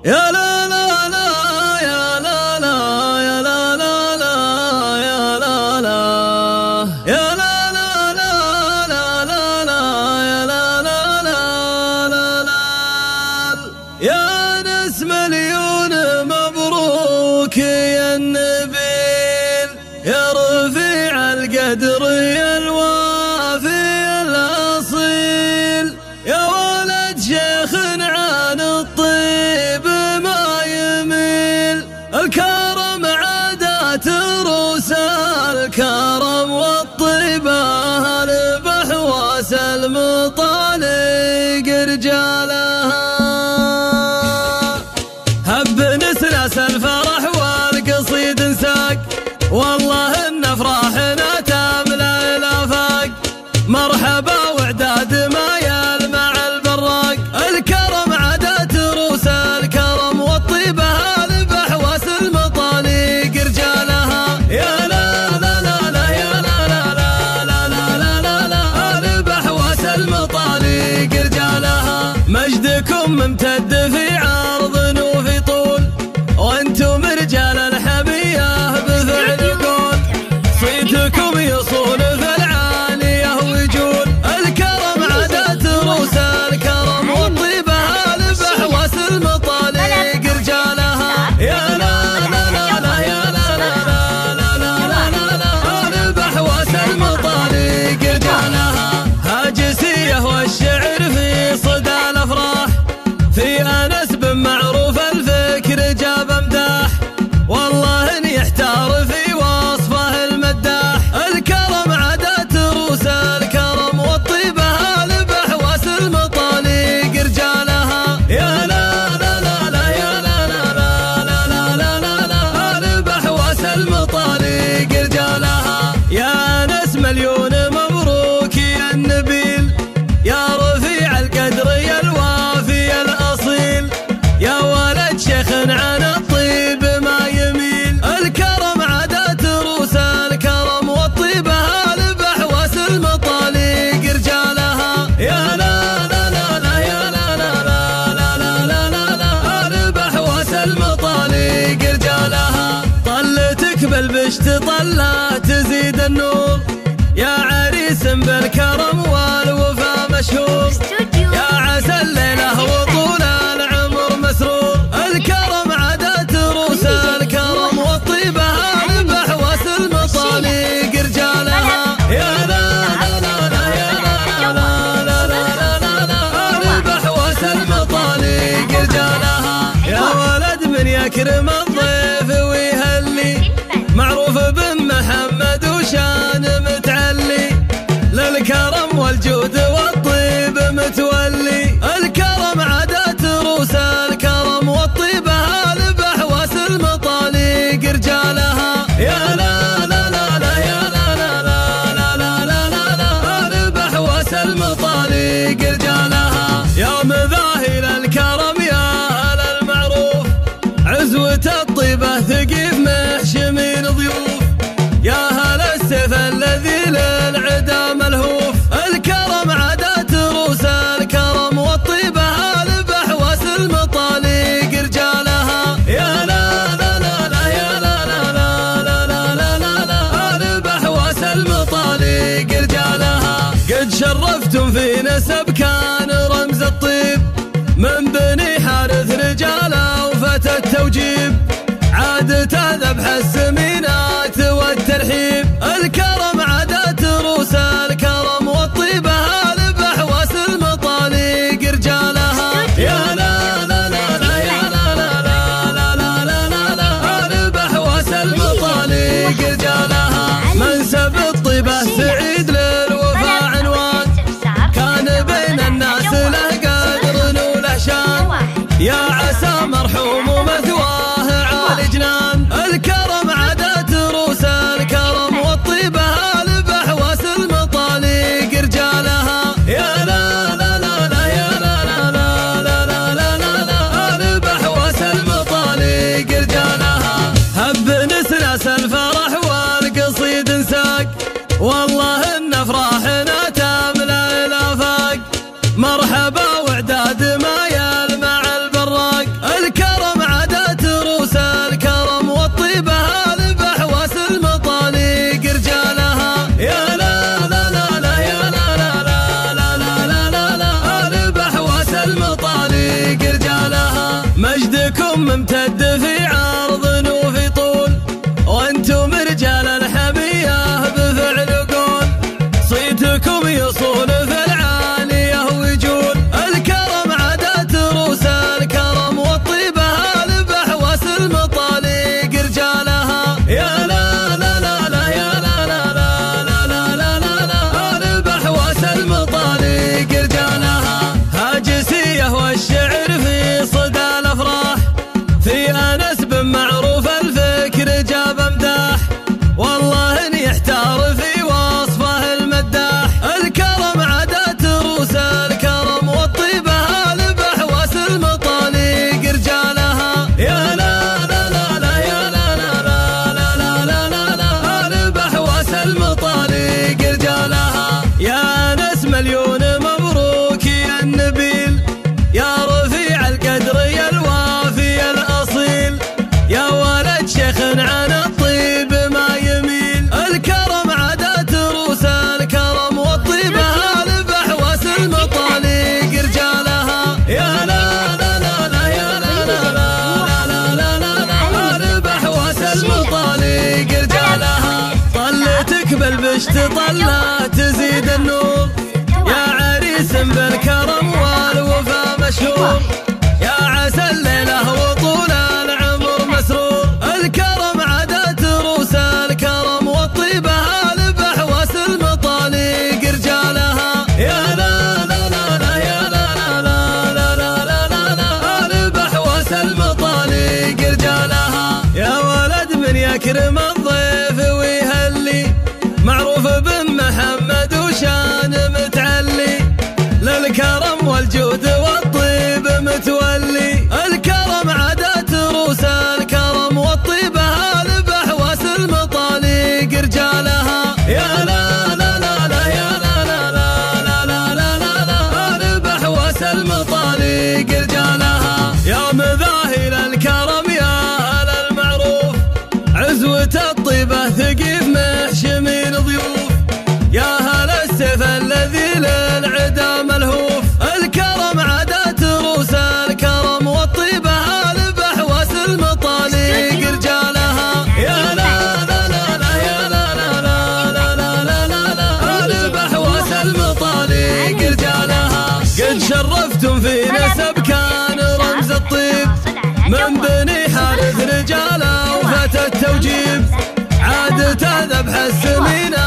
يا لا لا لا يا لا لا يا لا لا لا يا لا لا يا لا لا لا لا لا لا يا لا لا لا لا يا ناس مليون مبروك يا النبيل يا رفيع القدر يا الوافي الأصيل يا ولد شيخ عن الطيب ما يميل الكرم عادات روس الكرم والطيبة البحواس المطالق رجالها هب نسلس الفرح والقصيد انساق والله ان افراحنا تملا الافاق مرحبا وعداد ما يلمع البراق الكرم عادات روس الكرم والطيبة البحواس المطالق رجالها يا لا لا لا لا يا لا لا لا لا لا لا لا البحواس المطالق رجالها مجدكم ممتد في عرض وفي طول وانتم رجال الحمية بفعل قول صيتكم يصول في العالية ويجول الكرم عادات روس الكرم والطيبة البحواس المطالق رجالها يا لا لا لا لا يا لا لا لا لا لا لا لا البحواس المطالق رجالها هاجسية والشعر في صدى الافراح في انس بن معروف الفكر جاب امداح والله ان يحتار في وصفه المداح الكرم عادات روس الكرم والطيبة البحواس المطالق رجالها يا لا لا لا لا يا لا لا لا لا لا لا لا البحواس المطالق رجالها يا ناس مليون مبروك يا النبيل يا رفيع القدر يا الوافي الأصيل يا ولد شيخ عن الطيب ما يميل الكرم عادات روس الكرم والطيبة البحواس المطالق رجالها يا لا لا لا لا يا لا لا لا لا لا لا لا البحواس المطالق رجالها طلتك بالبشت طلة تزيد النور يا عريس بالكرم والوفا مشهور يا عسى الليلة وطول العمر مسرور الكرم عادات روس الكرم والطيبة البحواس المطالق رجالها يا لا لا لا لا يا لا لا لا لا لا لا البحواس المطالق رجالها يا ولد من يكرم الضيف ويهلي معروف بن محمد وشان متعلي للكرم والجود والطيب متولي الكرم عادات روس الكرم والطيبة البحواس المطالق رجالها يا لا لا لا لا يا لا لا لا لا لا لا لا البحواس المطالق رجالها يا مذاهل الكرم يا أهل المعروف عزوة الطيبة ثقيف محشمين ضيوف يا أهل السيف الذي للعدا ملهوف الكرم عادات روس الكرم والطيبة البحواس المطالق رجالها يا لا لا لا لا يا لا لا لا لا لا لا لا البحواس المطالق رجالها قد شرفتم في نسب كان رمز الطيب من بني حارث رجاله وفتى التوجيب عادة ذبح السمينات والترحيب الكرم عادات روس الكرم والطيبة البحواس المطالق رجالها يا لا لا لا لا يا لا لا لا لا لا لا لا البحواس المطالق رجالها منسب الطيبة سعيد للوفا عنوان كان بين الناس له قدر وله شان يا عسى مرحوم ومثواه عالي جنان الكرم عادات روس الكرم والطيبة البحواس المطالق رجالها يا لا لا لا لا يا لا لا لا لا لا لا لا البحواس المطالق رجالها هب نسلس الفرح والقصيد انساق والله ان افراحنا تملا الافاق مرحبا وعداد ما يلمع البراق الكرم ممتد في عرض وفي طول، وانتم رجال الحمية بفعل قول، صيتكم يصون في العالية ويجول. الكرم عادات روس الكرم والطيبة هالبح واسل مطاليق رجالها. يا لا لا لا لا يا لا لا لا لا لا لا لا لا هالبح واسل مطاليق رجالها. هاجسية والشعر في صدى الافراح، في انس بن معروف الفكر جاب امداح، والله ان يحتار في وصفه المداح. الكرم عادات روس الكرم والطيبة هالبح واسل مطاليق رجالها. يا لا لا لا لا يا لا لا لا لا لا لا لا لا هالبح واسل مطاليق رجالها. يا انس مليون مبروك يا النبيل، يا رفيع القدر يا الوافي الاصيل، يا ولد شيخ عن الطيب ما يميل. الكرم عادات روس الكرم والطيبة هالبح واسل مطاليق رجالها. يا لا لا لا لا يا لا لا لا لا لا لا لا هالبح واسل مطاليق رجالها. طلتك بالبشت طلة تزيد النور، يا عريس بالكرم والوفا مشهور، يا عسى الليلة وطول العمر مسرور. الكرم عادات روس الكرم والطيبة هالبح واسل مطاليق رجالها. يا لا لا لا لا يا لا لا لا لا لا لا لا هالبح واسل مطاليق رجالها. يا ولد من يكرم الضيف ويهلي، معروف بن محمد وشان متعلي، للكرم والجود والطيب متولي. الكرم عادات روس الكرم والطيبة هالبح واسل مطاليق رجالها. يا لا لا لا لا يا لا لا لا لا لا لا لا هالبح واسل مطاليق رجالها. يا مذاهل الكرم يا أهل المعروف، عزوة الطيبة ثقيف محشمين ضيوف، يا هل السيف الذي للعدا ملهوف. الكرم عادات روس الكرم والطيبة هالبح واسل مطاليق رجالها. يا لا لا لا لا يا لا لا لا لا لا لا لا هالبح واسل مطاليق رجالها. قد شرفتم في نسب كان رمز الطيب، من بني حارث رجاله وفتى التوجيب، عادة ذبح السمينة